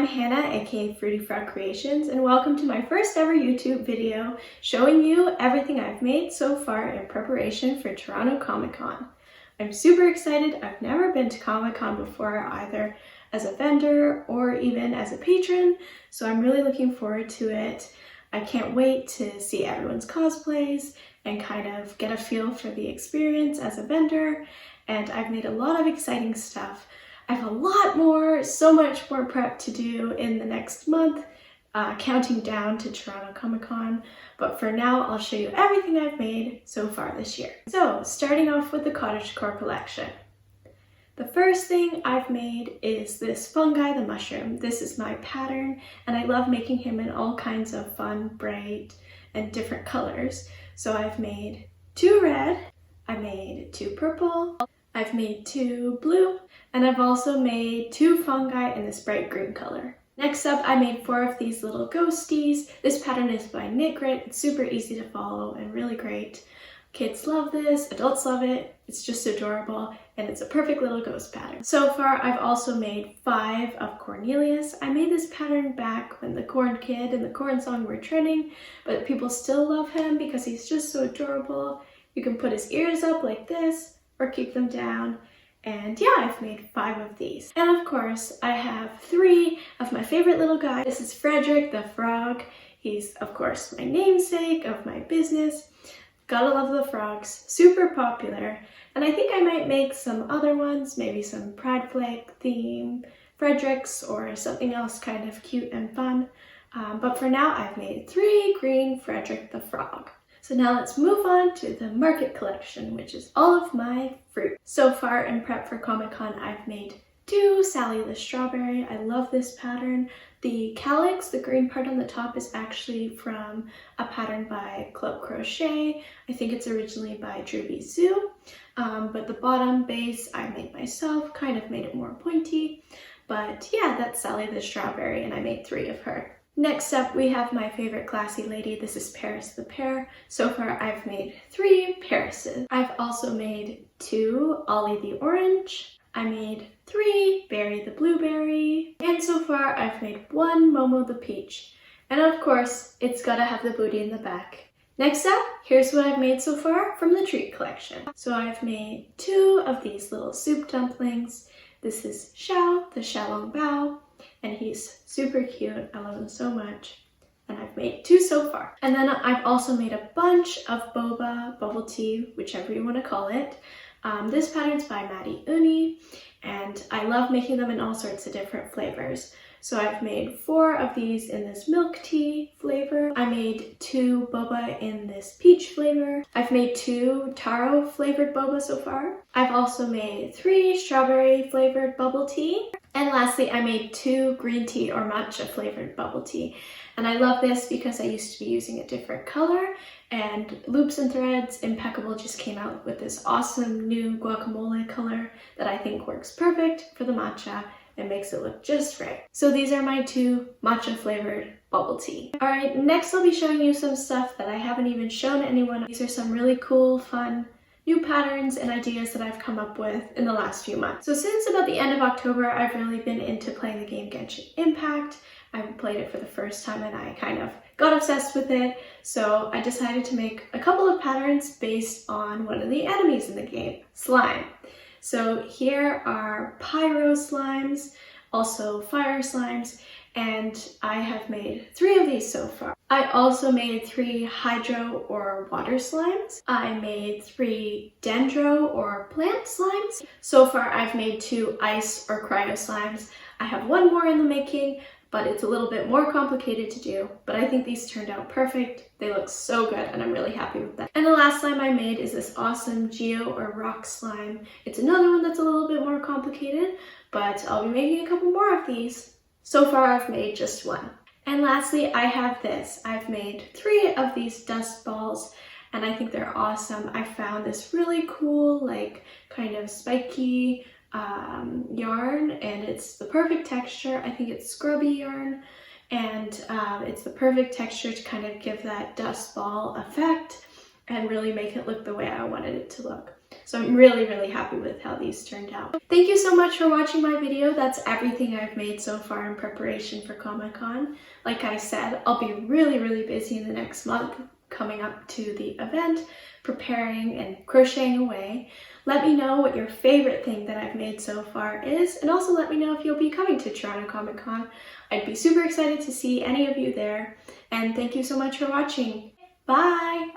Hannah, aka Fruity Frog Creations, and welcome to my first ever YouTube video showing you everything I've made so far in preparation for Toronto Comic Con. I'm super excited. I've never been to Comic Con before, either as a vendor or even as a patron, so I'm really looking forward to it. I can't wait to see everyone's cosplays and kind of get a feel for the experience as a vendor, and I've made a lot of exciting stuff. I have a lot more, so much more prep to do in the next month, counting down to Toronto Comic Con, but for now I'll show you everything I've made so far this year. So, starting off with the cottagecore collection. The first thing I've made is this fungi, the mushroom. This is my pattern, and I love making him in all kinds of fun, bright, and different colors. So I've made 2 red, I made 2 purple, I've made 2 blue, and I've also made 2 fungi in this bright green color. Next up, I made 4 of these little ghosties. This pattern is by Knit Grit. It's super easy to follow and really great. Kids love this, adults love it. It's just adorable, and it's a perfect little ghost pattern. So far, I've also made 5 of Cornelius. I made this pattern back when the Corn Kid and the Corn Song were trending, but people still love him because he's just so adorable. You can put his ears up like this, or keep them down. And yeah, I've made 5 of these. And of course, I have 3 of my favorite little guys. This is Frederick the Frog. He's, of course, my namesake of my business. Gotta love the frogs. Super popular. And I think I might make some other ones, maybe some Pride Flag theme Fredericks or something else kind of cute and fun. But for now, I've made 3 green Frederick the Frog. So now let's move on to the market collection, which is all of my fruit. So far in prep for Comic Con, I've made 2 Sally the Strawberry. I love this pattern. The calyx, the green part on the top, is actually from a pattern by Club Crochet. I think it's originally by Droopy Zoo, but the bottom base I made myself, kind of made it more pointy. But yeah, that's Sally the Strawberry, and I made 3 of her. Next up, we have my favorite classy lady. This is Paris the Pear. So far, I've made 3 Parises. I've also made 2 Ollie the Orange. I made 3 Berry the Blueberry. And so far, I've made 1 Momo the Peach. And of course, it's gotta have the booty in the back. Next up, here's what I've made so far from the treat collection. So I've made 2 of these little soup dumplings. This is Xiao, the Xiaolong Bao. And he's super cute. I love him so much. And I've made 2 so far. And then I've also made a bunch of boba, bubble tea, whichever you want to call it. This pattern's by Maddie Uni, and I love making them in all sorts of different flavors. So I've made 4 of these in this milk tea flavor. I made 2 boba in this peach flavor. I've made 2 taro flavored boba so far. I've also made 3 strawberry flavored bubble tea. And lastly, I made 2 green tea or matcha flavored bubble tea. And I love this because I used to be using a different color, and Loops and Threads Impeccable just came out with this awesome new guacamole color that I think works perfect for the matcha and makes it look just right. So these are my 2 matcha flavored bubble tea. Alright, next I'll be showing you some stuff that I haven't even shown anyone. These are some really cool, fun, new patterns and ideas that I've come up with in the last few months. So since about the end of October, I've really been into playing the game Genshin Impact. I played it for the first time and I kind of got obsessed with it, so I decided to make a couple of patterns based on one of the enemies in the game, slime. So here are pyro slimes, also fire slimes, and I have made 3 of these so far. I also made 3 hydro or water slimes. I made 3 dendro or plant slimes. So far I've made 2 ice or cryo slimes. I have 1 more in the making, but it's a little bit more complicated to do. But I think these turned out perfect. They look so good and I'm really happy with that. And the last slime I made is this awesome geo or rock slime. It's another one that's a little bit more complicated, but I'll be making a couple more of these. So far I've made just 1. And lastly, I have this. I've made 3 of these dust balls and I think they're awesome. I found this really cool, like kind of spiky yarn, and it's the perfect texture. I think it's scrubby yarn, and it's the perfect texture to kind of give that dust ball effect and really make it look the way I wanted it to look. So I'm really, really happy with how these turned out. Thank you so much for watching my video. That's everything I've made so far in preparation for Comic-Con. Like I said, I'll be really, really busy in the next month coming up to the event, preparing and crocheting away. Let me know what your favorite thing that I've made so far is, and also let me know if you'll be coming to Toronto Comic Con. I'd be super excited to see any of you there, and thank you so much for watching. Bye!